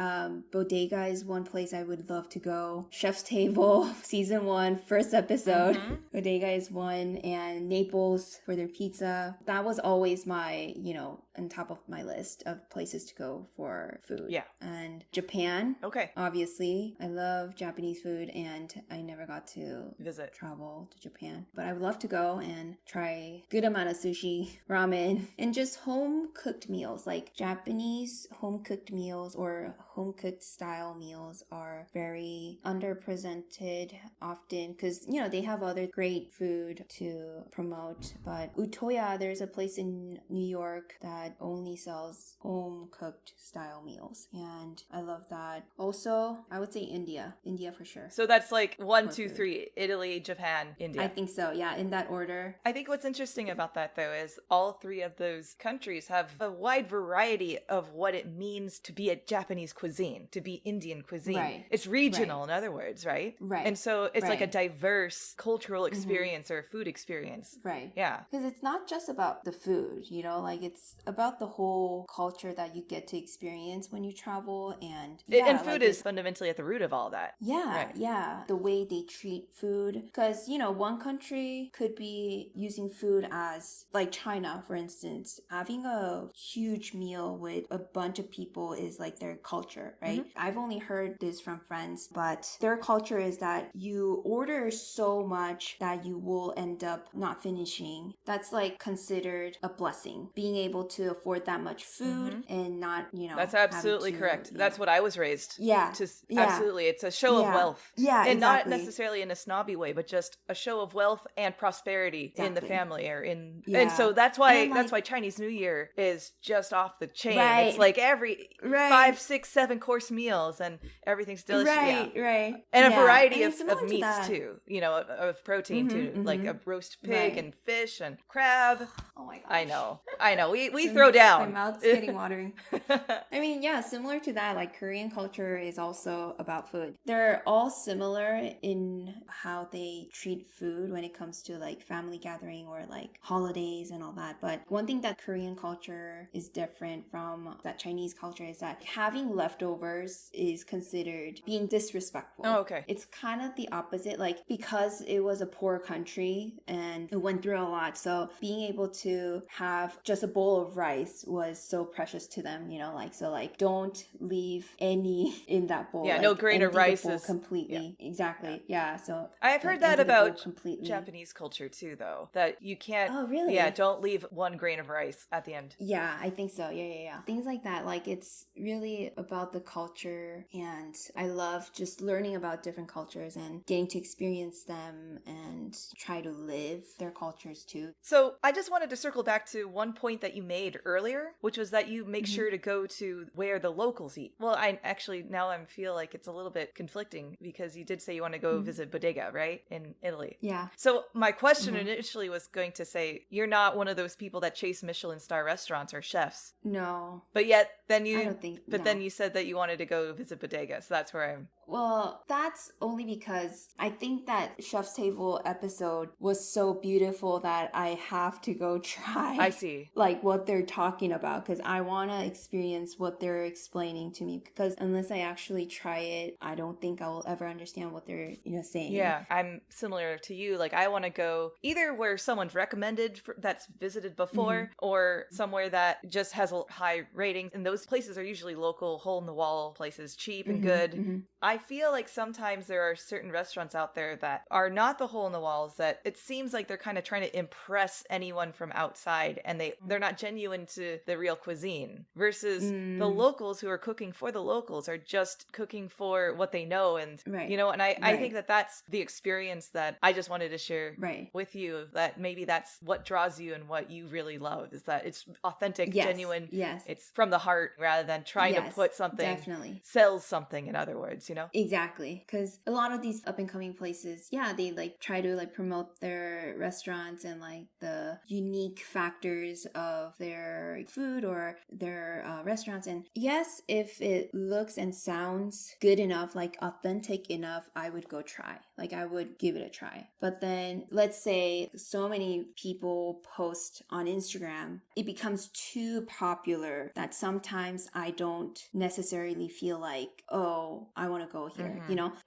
Bodega is one place I would love to go. Chef's Table, season 1, first episode. Bodega is one, and Naples for their pizza. That was always my, you know, on top of my list of places to go for food. Yeah. And Japan. Okay. Obviously. I love Japanese food, and I never got to travel to Japan. But I would love to go and try good amount of sushi, ramen, and just home-cooked meals. Like Japanese home-cooked meals or home-cooked style meals are very underrepresented often because, you know, they have other great food to promote. But Utoya, there's a place in New York that only sells home-cooked style meals. And I love that. Also, I would say India. India for sure. So that's like 1, 2, 3, Italy, Japan, India. I think so, yeah, in that order. I think what's interesting about that, though, is all 3 of those countries have a wide variety of what it means to be a Japanese cuisine, to be Indian cuisine. Right. It's regional, in other words, right? Right. And so it's like a diverse cultural experience or food experience. Right. Yeah. Because it's not just about the food, you know, like it's about the whole culture that you get to experience when you travel. And food like is fundamentally at the root of all that. Yeah, right. Yeah. The way they treat food. Because, you know, one country could be using food as, like China, for instance, having a huge meal with a bunch of people is like their culture, right? I've only heard this from friends, but their culture is that you order so much that you will end up not finishing. That's like considered a blessing, being able to afford that much food and not, you know. That's absolutely correct. That's what I was raised. Absolutely. It's a show of wealth. Yeah, and not necessarily in a snobby way, but just a show of wealth and prosperity in the family or in. And so that's why Chinese New Year is just off the chain. Right. It's like every 5, 6, 7 course meals and everything's delicious. Right. And a variety of meats too, you know, of protein too, like a roast pig and fish and crab. Oh my gosh. I know. We throw down. My mouth's getting watering. I mean, yeah, similar to that, like Korean culture is also about food. They're all similar in how they treat food when it comes to like family gathering or like holidays and all that. But one thing that Korean culture is different from that Chinese culture is that having leftovers is considered being disrespectful. Oh, okay. It's kind of the opposite, like because it was a poor country and it went through a lot. So being able to have just a bowl of rice was so precious to them, you know, like, so like don't leave any in that bowl. Yeah, like, no grain of rice is completely. Yeah. Exactly. Yeah. So I've heard that about Japanese culture too, though, that you can't really? Yeah, don't leave one grain of rice at the end. Yeah, I think so. Yeah. Things like that. Like, it's really about the culture, and I love just learning about different cultures and getting to experience them and try to live their cultures too. So I just wanted to circle back to one point that you made earlier, which was that you make sure to go to where the locals eat. Well, I actually now I feel like it's a little bit conflicting because you did say you want to go visit Bodega, right? In Italy. Yeah. So my question initially was going to say, you're not one of those people that chase Michelin star restaurants or chefs. No. But yet then I don't think then you said that you wanted to go visit Bodega. So that's where I'm. Well, that's only because I think that Chef's Table episode was so beautiful that I have to go try. I see. Like what they're talking about, because I want to experience what they're explaining to me, because unless I actually try it, I don't think I will ever understand what they're saying. Yeah, I'm similar to you. Like, I want to go either where someone's recommended that's visited before, or somewhere that just has a high ratings, and those places are usually local, hole-in-the-wall places, cheap and good. I feel like sometimes there are certain restaurants out there that are not the hole in the walls, that it seems like they're kind of trying to impress anyone from outside, and they're not genuine to the real cuisine, versus the locals who are cooking for the locals are just cooking for what they know. And and I think that that's the experience that I just wanted to share with you, that maybe that's what draws you and what you really love, is that it's authentic, genuine, it's from the heart, rather than trying to put something, sells something, in other words. Exactly, because a lot of these up and coming places, they like try to like promote their restaurants and like the unique factors of their food or their restaurants. And yes, if it looks and sounds good enough, like authentic enough, I would go try. Like, I would give it a try. But then let's say so many people post on Instagram, it becomes too popular that sometimes I don't necessarily feel like, oh, I want to go here.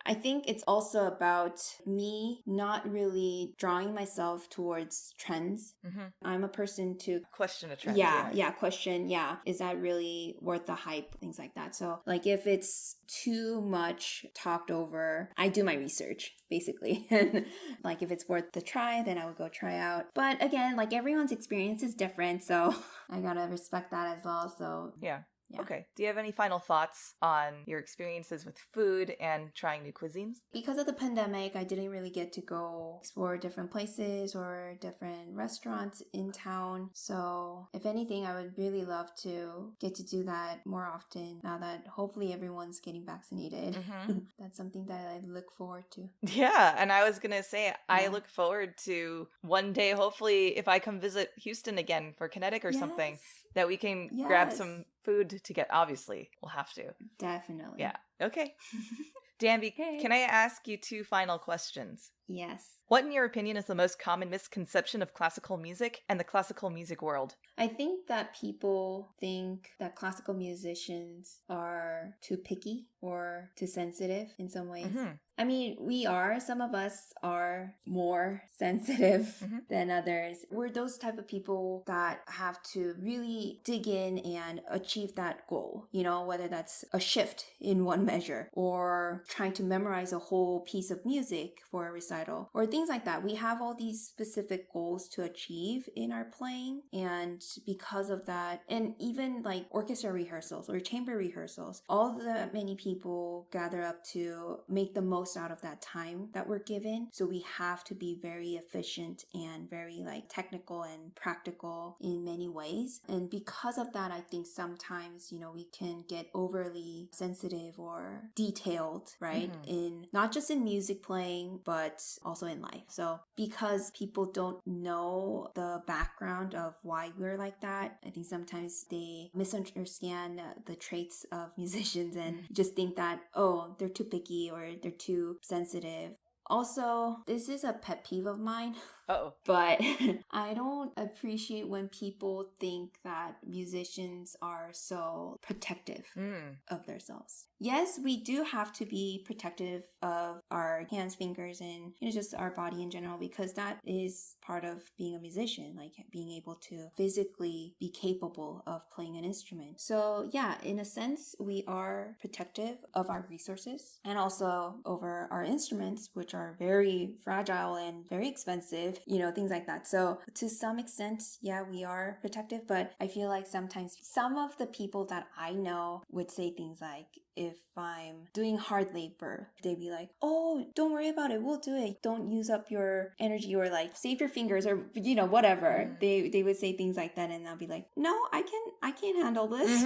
I think it's also about me not really drawing myself towards trends. I'm a person to question a trend. Question, is that really worth the hype? Things like that. So like, if it's too much talked over, I do my research, basically. And like, if it's worth the try, then I would go try out. But again, like, everyone's experience is different, so I gotta respect that as well. So yeah. Okay. Do you have any final thoughts on your experiences with food and trying new cuisines? Because of the pandemic, I didn't really get to go explore different places or different restaurants in town. So if anything, I would really love to get to do that more often now that hopefully everyone's getting vaccinated. That's something that I look forward to. Yeah. And I was going to say, I look forward to one day, hopefully, if I come visit Houston again for Kinetic or something, that we can grab some food to get. Obviously, we'll have to. Definitely. Yeah. Okay. Danbe, can I ask you 2 final questions? Yes. What, in your opinion, is the most common misconception of classical music and the classical music world? I think that people think that classical musicians are too picky or too sensitive in some ways. I mean, some of us are more sensitive than others. We're those type of people that have to really dig in and achieve that goal, whether that's a shift in one measure or trying to memorize a whole piece of music for a recital or things like that. We have all these specific goals to achieve in our playing, and because of that, and even like orchestra rehearsals or chamber rehearsals, all the many people gather up to make the most out of that time that we're given. So we have to be very efficient and very like technical and practical in many ways. And because of that, I think sometimes, we can get overly sensitive or detailed, right? In not just in music playing, but also in life. So because people don't know the background of why we're like that, I think sometimes they misunderstand the traits of musicians and just think that, oh, they're too picky or they're too sensitive. Also, this is a pet peeve of mine. But I don't appreciate when people think that musicians are so protective of themselves. Yes, we do have to be protective of our hands, fingers, and just our body in general, because that is part of being a musician, like being able to physically be capable of playing an instrument. So yeah, in a sense, we are protective of our resources and also over our instruments, which are very fragile and very expensive. with, things like that. So to some extent, yeah, we are protective, but I feel like sometimes some of the people that I know would say things like, if I'm doing hard labor, they'd be like, oh, don't worry about it, we'll do it. Don't use up your energy, or like save your fingers, or whatever. They would say things like that, and I'll be like, no, I can't handle this.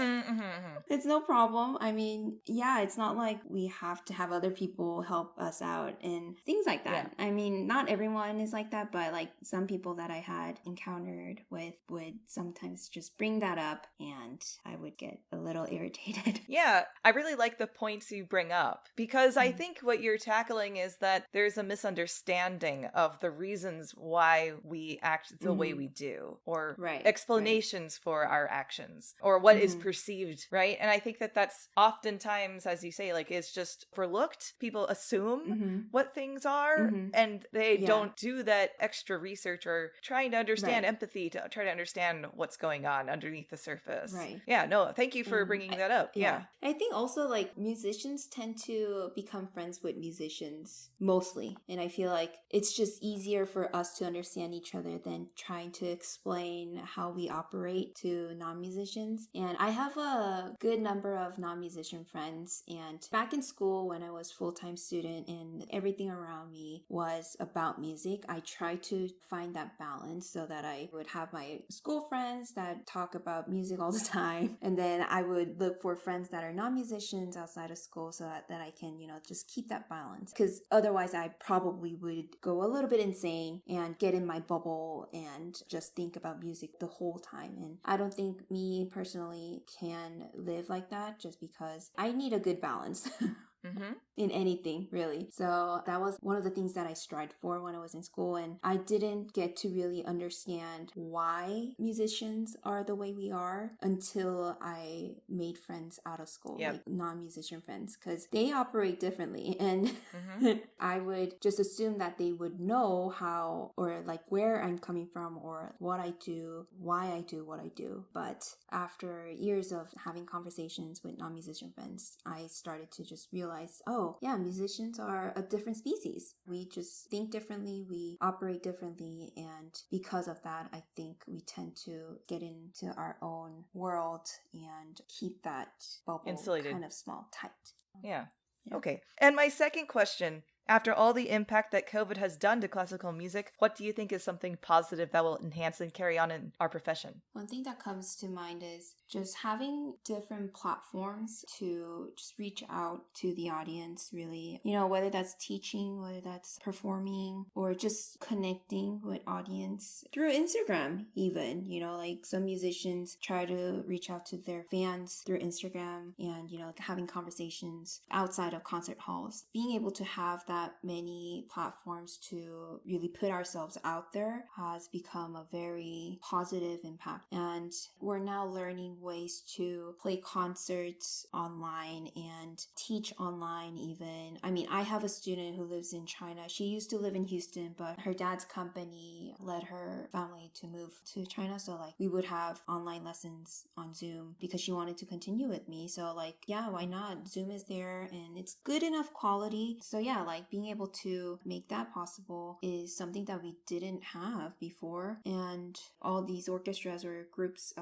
It's no problem. I mean, yeah, it's not like we have to have other people help us out and things like that. Yeah. I mean, not everyone is like that, but like some people that I had encountered with would sometimes just bring that up, and I would get a little irritated. Yeah, I really like the points you bring up, because I think what you're tackling is that there's a misunderstanding of the reasons why we act the way we do, or explanations for our actions, or what is perceived, right? And I think that that's oftentimes, as you say, like, it's just overlooked. People assume what things are, and they don't do that extra research or trying to understand empathy, to try to understand what's going on underneath the surface. Right. Yeah, no, thank you for bringing that up. Yeah. I think also, like, musicians tend to become friends with musicians mostly, and I feel like it's just easier for us to understand each other than trying to explain how we operate to non-musicians. And I have a good number of non-musician friends, and back in school when I was full-time student and everything around me was about music, I tried to find that balance so that I would have my school friends that talk about music all the time, and then I would look for friends that are non-musicians outside of school so that I can, just keep that balance. Because otherwise I probably would go a little bit insane and get in my bubble and just think about music the whole time. And I don't think me personally can live like that, just because I need a good balance. In anything, really. So that was one of the things that I strived for when I was in school, and I didn't get to really understand why musicians are the way we are until I made friends out of school, like non-musician friends, because they operate differently, and I would just assume that they would know how, or like where I'm coming from, or what I do, why I do what I do. But after years of having conversations with non-musician friends, I started to just realize, oh yeah, musicians are a different species. We just think differently, we operate differently, and because of that, I think we tend to get into our own world and keep that bubble insulated, kind of small, tight. Yeah. Okay. And my second question, after all the impact that COVID has done to classical music, what do you think is something positive that will enhance and carry on in our profession? One thing that comes to mind is just having different platforms to just reach out to the audience, really. Whether that's teaching, whether that's performing, or just connecting with audience through Instagram even. Like some musicians try to reach out to their fans through Instagram, and, having conversations outside of concert halls. Being able to have that many platforms to really put ourselves out there has become a very positive impact. And we're now learning ways to play concerts online and teach online even. I mean, I have a student who lives in China. She used to live in Houston, but her dad's company led her family to move to China. So like we would have online lessons on Zoom because she wanted to continue with me. So like, yeah, why not? Zoom is there and it's good enough quality. So yeah, like being able to make that possible is something that we didn't have before. And all these orchestras or groups,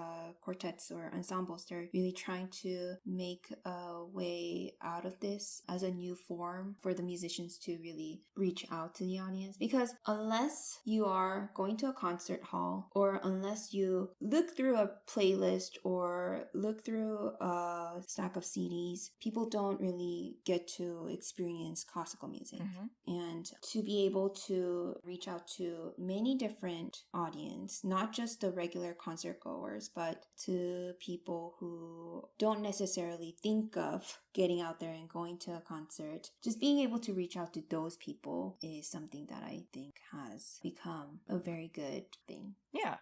quartets or ensembles, they're really trying to make a way out of this as a new form for the musicians to really reach out to the audience. Because unless you are going to a concert hall, or unless you look through a playlist or look through a stack of CDs, people don't really get to experience classical music. And to be able to reach out to many different audience, not just the regular concert goers, but to people who don't necessarily think of getting out there and going to a concert, just being able to reach out to those people is something that I think has become a very good thing. Yeah.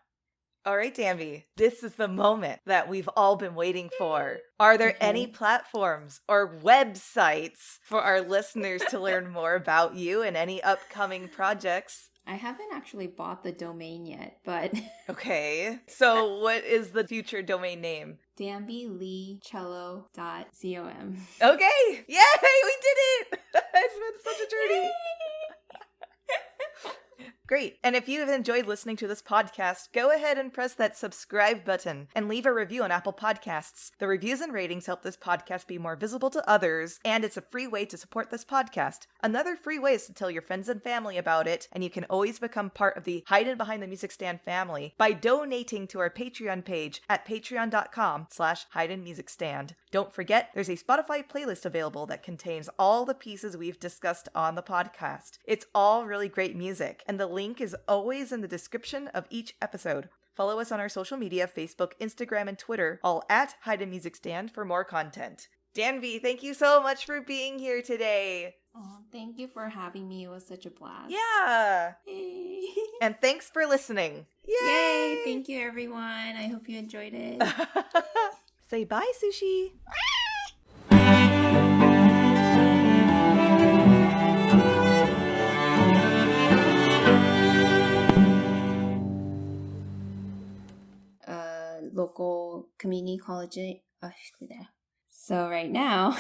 All right, Danbe, this is the moment that we've all been waiting for. Are there any platforms or websites for our listeners to learn more about you and any upcoming projects? I haven't actually bought the domain yet, but... Okay, so what is the future domain name? danbeleecello.com. Okay, yay, we did it! It's been such a journey. Great. And if you've enjoyed listening to this podcast, go ahead and press that subscribe button and leave a review on Apple Podcasts. The reviews and ratings help this podcast be more visible to others, and it's a free way to support this podcast. Another free way is to tell your friends and family about it, and you can always become part of the Haydn Behind the Music Stand family by donating to our Patreon page at patreon.com/Haydn Music Stand. Don't forget, there's a Spotify playlist available that contains all the pieces we've discussed on the podcast. It's all really great music, and the link is always in the description of each episode. Follow us on our social media, Facebook, Instagram, and Twitter, all at Haydn Music Stand for more content. Danbe, thank you so much for being here today. Oh, thank you for having me. It was such a blast. Yeah. Yay. And thanks for listening. Yay! Yay! Thank you, everyone. I hope you enjoyed it. Say bye, Sushi. Local community college. So right now,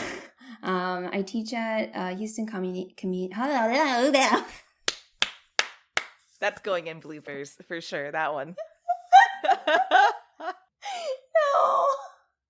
I teach at Houston Community. That's going in bloopers for sure. That one. No.